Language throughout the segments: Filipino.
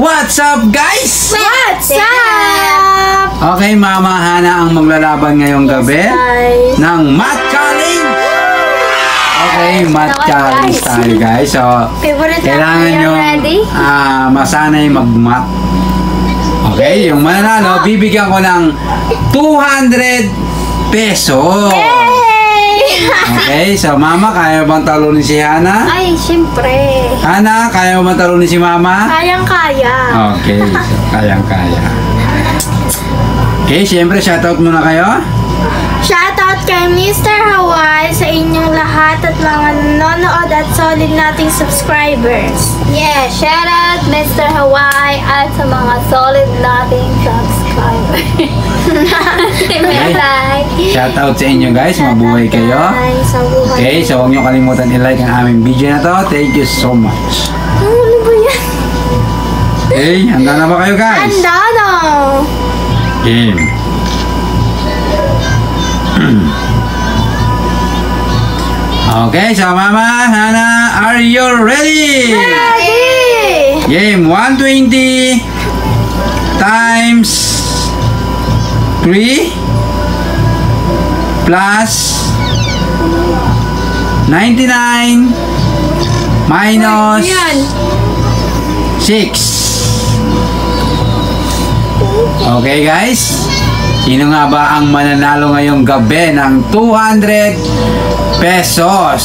What's up, guys? What's up? Okay, Mama Hana ang maglalaban ngayong gabi ng math challenge. Okay, math challenge tayo, guys. So, kailangan nyo masanay mag-math. Okay, yung mananalo, bibigyan ko ng 200 pesos. Okay, so Mama, kaya bang talunin si Hana? Ay, siyempre. Hana, kaya bang talunin si Mama? Kayang-kaya. Okay, so kayang-kaya. Okay, siyempre, shoutout muna kayo. Shoutout kay Mr. Hawaii sa inyong lahat at mga nanonood at solid nating subscribers. Yeah, shoutout Mr. Hawaii at sa mga solid nating subscribers. Okay. Shoutout sa inyo, guys. Mabuhay kayo. Okay, so huwag nyo kalimutan i-like ang aming video na to. Thank you so much. Ano ba yan? Okay, handa na ba kayo, guys? Handa na! Game. Okay, so Mama, Hana, are you ready? Ready! Game 120 times 3 plus 99 minus 6. Okay, guys, sino nga ba ang mananalo ngayong gabi ng 200 pesos?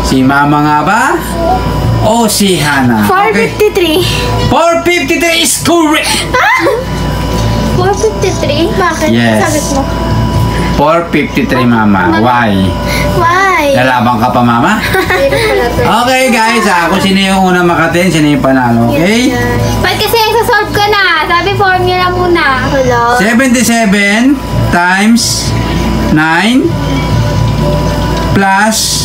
Si Mama nga ba? O si Hana? 453. 453 is correct! 453? Bakit? Yes. Sagot mo. 453, Mama. Why? Why? Lalaban ka pa, Mama? Okay, guys, kung sino yung unang makatin, sino yung panalo, okay? Ba't kasi nagsasolve ka na? Sabi formula muna. Hello? 77 times 9 plus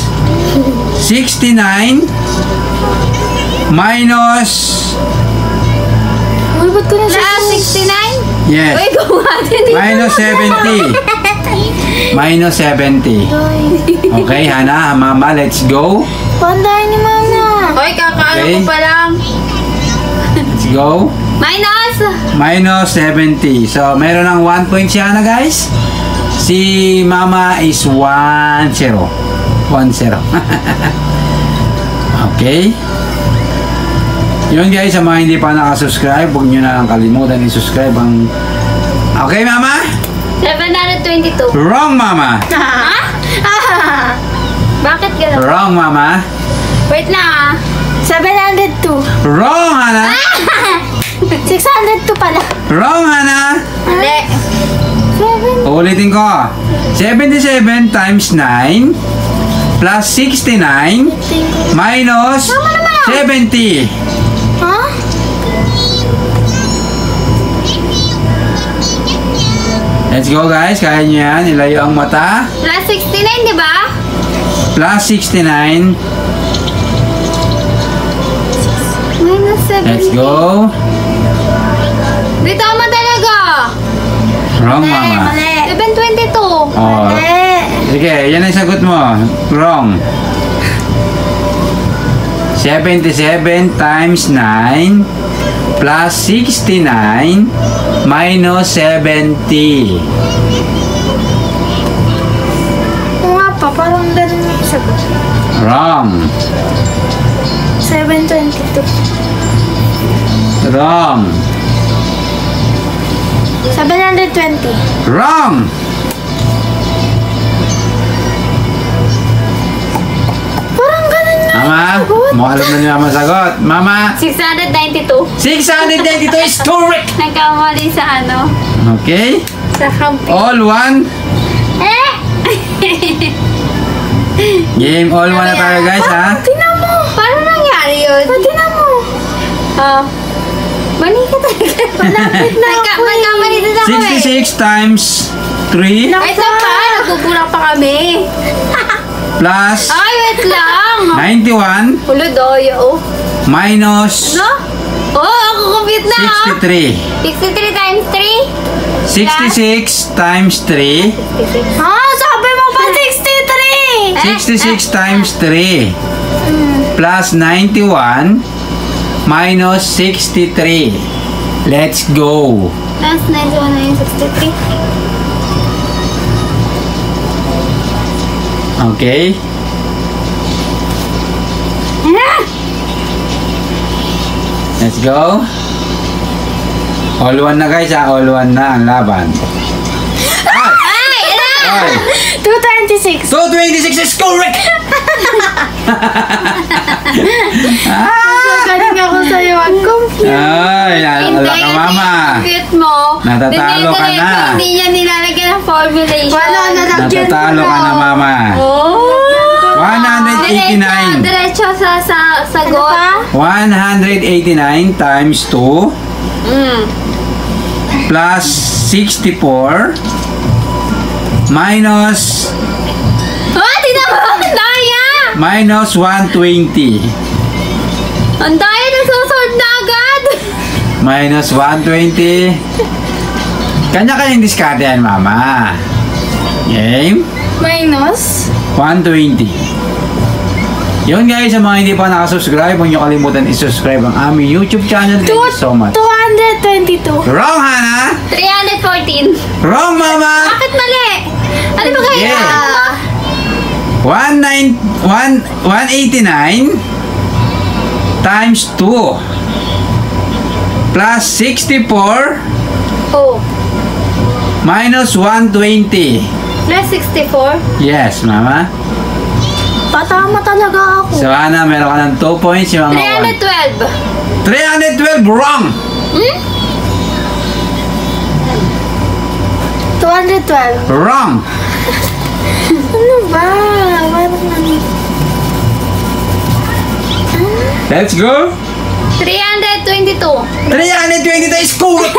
69 minus Uy, ba't ko na Plus 69? yes Uy, gumatin dito. minus 70 minus 70. Okay, Hana, Mama, let's go. Pandahin ni Mama. Uy, kakaano Okay. ko pa lang. Let's go. Minus! Minus 70. So, meron ng 1 point si Hana, guys. Si Mama is 1-0. 1-0. Okay. Yun, guys, sa mga hindi pa nakasubscribe, huwag nyo na lang kalimutan i-subscribe ang... Okay, Mama? 722. Wrong, Mama. Bakit gano'n? Wrong, Mama. Wait lang 702. Wrong, Hana. 602 pala. Wrong, Hana. Hindi. 7. Ulitin ko. 77 times 9 plus 69 minus 70. Ha? Let's go, guys. Kaya nyo yan. Ilayo ang mata. Plus 69, di ba? Plus 69. Minus 70. Let's go. Di tama talaga. Wrong, Mama. 722. Oh. Sige, yan ang sagot mo. Wrong. 77 times 9 plus 69 minus 70. Oo nga pa, parang ganun yung sagot. Wrong. 722. Wrong. 720. Wrong. Parang ganun nga. Mama, mo alam na niyo ang sagot. Mama, 692. 692 is correct. Nagkamali sa ano? Okay. Sa kampi. All one. Eh! Game all one na tayo, guys, ha? Tinan mo. Paano nangyari yun? Tinan mo. Mali ka talaga. Malapit na ako eh. Nagkamali din ako eh. 66 times 3 Ay, ito pa. Nagkukulang pa kami. plus Ay, wait lang. 91 Hulo doyo. minus No? Oh, ako compute na. 63. 63 times 66 times 3 Ha? Sabi mo pa 63? 66 times 3 plus 91 minus 63. Let's go. Last 91 na yung 63. Okay. Let's go. All one na guys, all one na ang laban. Ay! 226. 226 is correct! Galing ako sa'yo, mag-compute. Ay, naalala ka mama. Compute mo. Natatalo ka na. Hindi niya nilalagyan ng formulation. Wala na lang. Natatalo ka na mama. Oh! 189. Diretso sa Ano sagot. pa? 189 times 2 plus 64 minus Tignan mo! Ang daya! minus 120 Ang daya na susod na agad! minus 120. Kanya-kanyang diskarte yan, mama. Game? Minus? 120. Yun guys, sa mga hindi pa nakasubscribe, huwag nyo kalimutan i-subscribe ang aming YouTube channel. Thank you so much. 222. Wrong, Hana! 314. Wrong, mama! Bakit mali? Ano ba kaya? Yeah. 189 times 2 plus 64 Oh. minus 120. Plus 64. Yes, mama. Patama talaga ako. So, Hana, meron ka ng 2 points. Si mama 1. 312. 312, wrong! 212. Wrong! Ano ba? Let's go! 322. 322 is correct!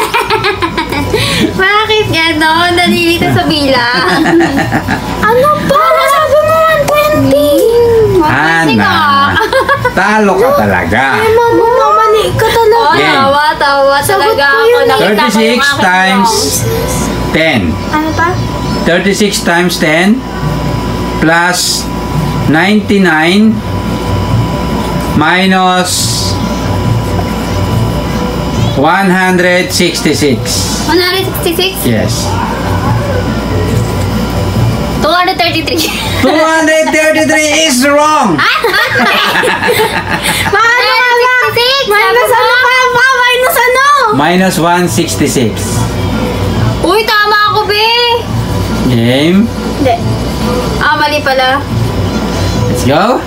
Bakit gano'n? Nalilito sa bilang. Ano ba? Nasabi mo 120. Hana, talo ka talaga. Ay, mamali ka Oh, talaga. Yeah. tawa Sagot talaga ko ako. yun. Nakita ko yung 36 aking times 10. Ano pa? 36 times 10 plus 99 minus 166. 166? Yes. 233. 233 is wrong. Paano ka ba? 166. Minus ano pa ba? Minus ano? Minus 166. Uy, tama ako, be. Game. Hindi. Mali pala. Let's go.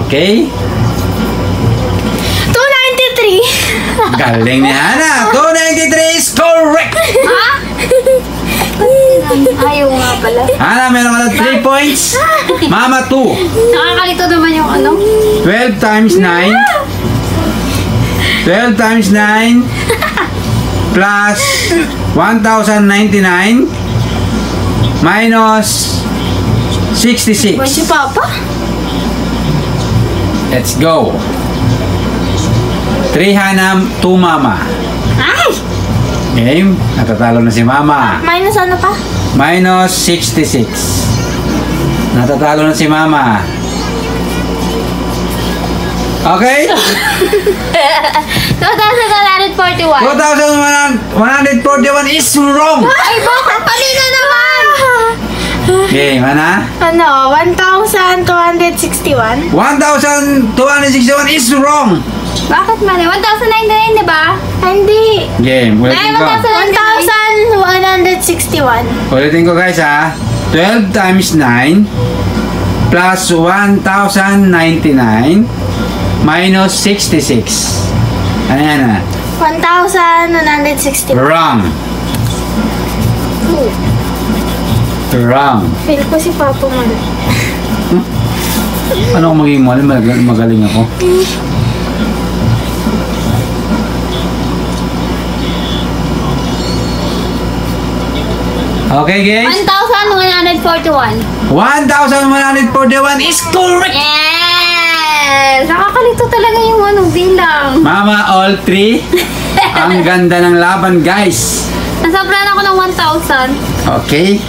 Okay. 293. Galing ni Hana. 293 is correct. Ha? Ayaw nga pala. Hana, meron ka ng 3 points. Mama, 2. Nakakalito naman yung ano. 12 times 9. 12 times 9 plus 1,099 minus 66. Ba si Papa? Let's go. 3 Hana, 2 Mama. Ay! Game. Natatalo na si Mama. Minus ano pa? Minus 66. Natatalo na si Mama. Okay? 2,141. 2,141 is wrong. Ay, bakit pali na naman? Game, Hana? Ano? 1,261. 1,261 is wrong. Bakit mali? 1,099, di ba? Hindi. Game, Ay, ulitin ko. 1,161. Ulitin ko guys ha. 12 times 9 plus 1,099 minus 66. Ano yan ha? 1,161. Wrong. Wrong. Feel ko si Papa mali. Ano kung magiging mali? Magaling ako. Okay guys. 1,141. 1,141 is correct. Yes! Nakakalito talaga yung ano, bilang. Mama, all 3. Ang ganda ng laban guys. Nasobran ako ng 1,000. Okay.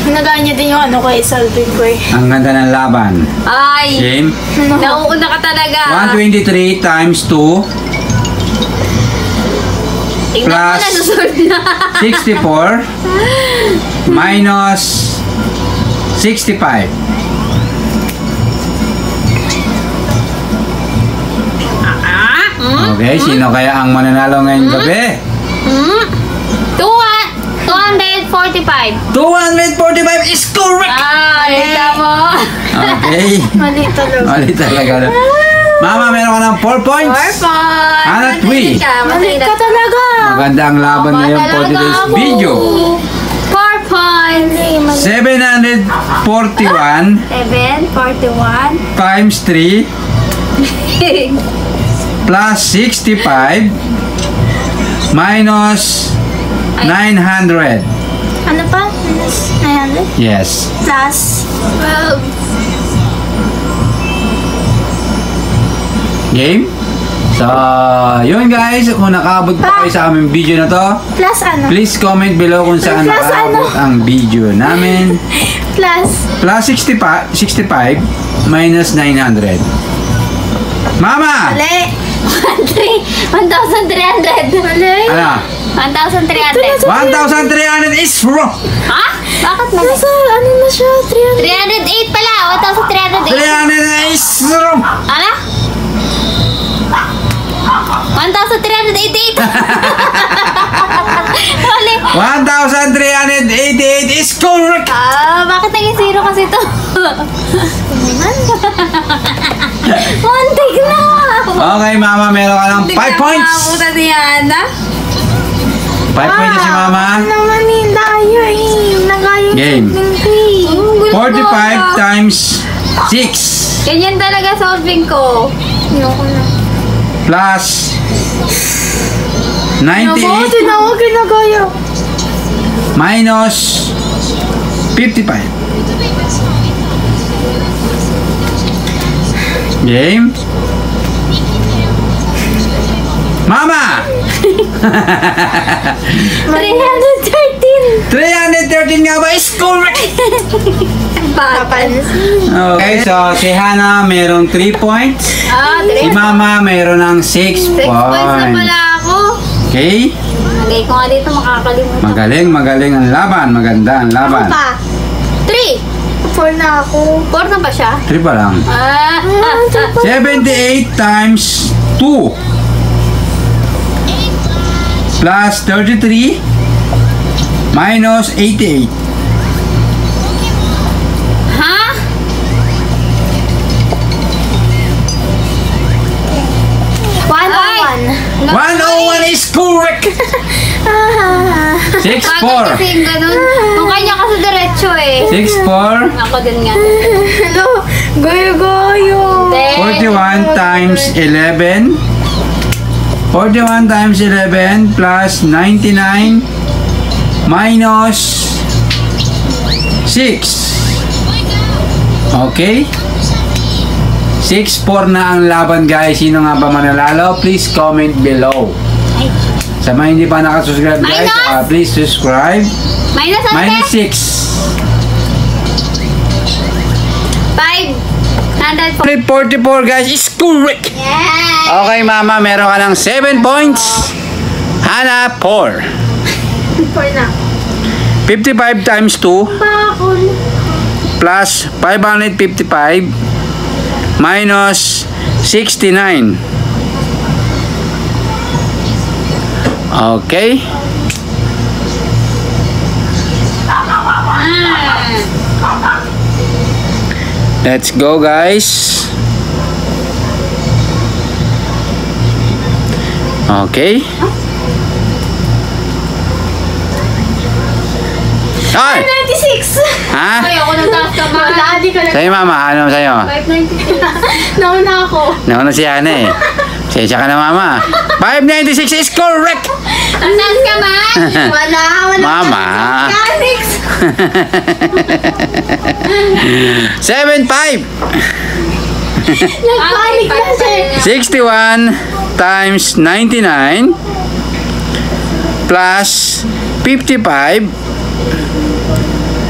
Nagaya niya din yung ano ko solving ko eh. Ang ganda ng laban. Ay, Game. nauuna ka talaga. 123 times 2 Tingnan mo plus na, susunod na. 64 minus 65. Okay, sino kaya ang mananalo ngayong gabi? 245. 245 is correct! Ito mo. Okay. Mali talaga. Mali talaga. Mama, meron ka ng 4 points. 4 points. Ana, Matayin ka, Mali matayin ka talaga. Maganda ang laban ngayon for today's video. 4 points. 741 741. times 3 plus 65 minus 900. Ano pa? Minus 900? Yes. Plus 12. Game? So, yun guys. Kung nakaabot pa kayo sa aming video na to, plus ano? please comment below kung saan Plus nakaabot ang video namin. Plus Plus 65 minus 900. Mama! mali. 1,300. Mali. Ano? 1,300. 1,300 is wrong! Ha? Bakit mali? Nasa ano na siya? 300. 308 pala. 1,308. 300 is wrong! Ano? 1,388. Mali. 1,388 is correct! Bakit naging zero kasi to? Muntik na. Okay, Mama, meron ka ng 5 points! Nakabuta ni Ana. 5 points na si Mama. Ano naman yung tayo eh. Nagaya Game. yung 45 times 6 Ganyan talaga solving ko. Ayoko na. plus Naku, 98 tinawag ginagaya. minus 55. Game. Mama! 313. 313 nga ba is correct? Papansin. Okay, so si Hana merong 3 points. Si 3 Mama meron ng 6 points na pala points. ako. Okay? Lagay ko nga dito, makakalimutan. Magaling ang laban. Maganda ang laban. Pa. 3. 4 na ako. 4 na ba siya? 3 pa lang. 78 times 2 plus 33 minus 88. Ha? One Ay! on 101 is correct! 6-4. Bakit kasi yung ganun? Mukha niya kasi diretso eh. 6-4. Ako din nga. Hello. Goyo-goyo. 41 times 11. 41 times 11 plus 99 minus 6. Okay? 6-4 na ang laban guys. Sino nga ba manalalo? Please comment below. Sa mga hindi pa nakasubscribe guys, Minus? please subscribe. Minus ano Minus 6. 544. 44 guys is correct. Yeah. Okay mama, meron ka ng 7 points. Hana 4. 4 na. 55 times 2 Bakon. plus 555 minus 69. Okay. Let's go guys. Okay. Ay! 96. Ha? Ay, ako nagtaas ka ba? Wala, di ko na. Sa'yo mama, ano sa'yo? 596. Nauna ako. Nauna si Ana eh. Sensya ka na mama. 596 is correct! Ang taas ka man? Wala. Mama. Mechanics. 7.5 Nagpanik na siya. 61 times 99 plus 55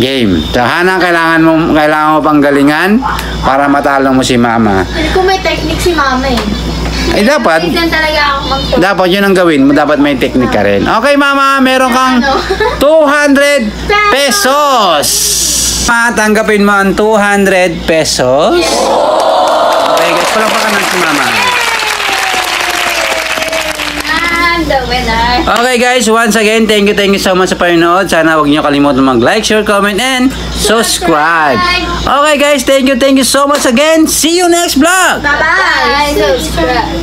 game. So, Hana, kailangan mo pang galingan para matalo mo si Mama. Hindi ko may technique si mama eh. Ay, dapat. Minsan talaga ako mag-show. Dapat yun ang gawin mo. Dapat may technique ka rin. Okay, Mama, meron kang 200 pesos. Tanggapin mo ang 200 pesos. Okay, guys, palakpakan natin si Mama. I'm the winner. Okay, guys, once again, thank you so much sa panonood. Sana huwag niyo kalimutan mag-like, share, comment, and subscribe. Okay, guys, thank you so much again. See you next vlog. Bye-bye. Bye. Subscribe.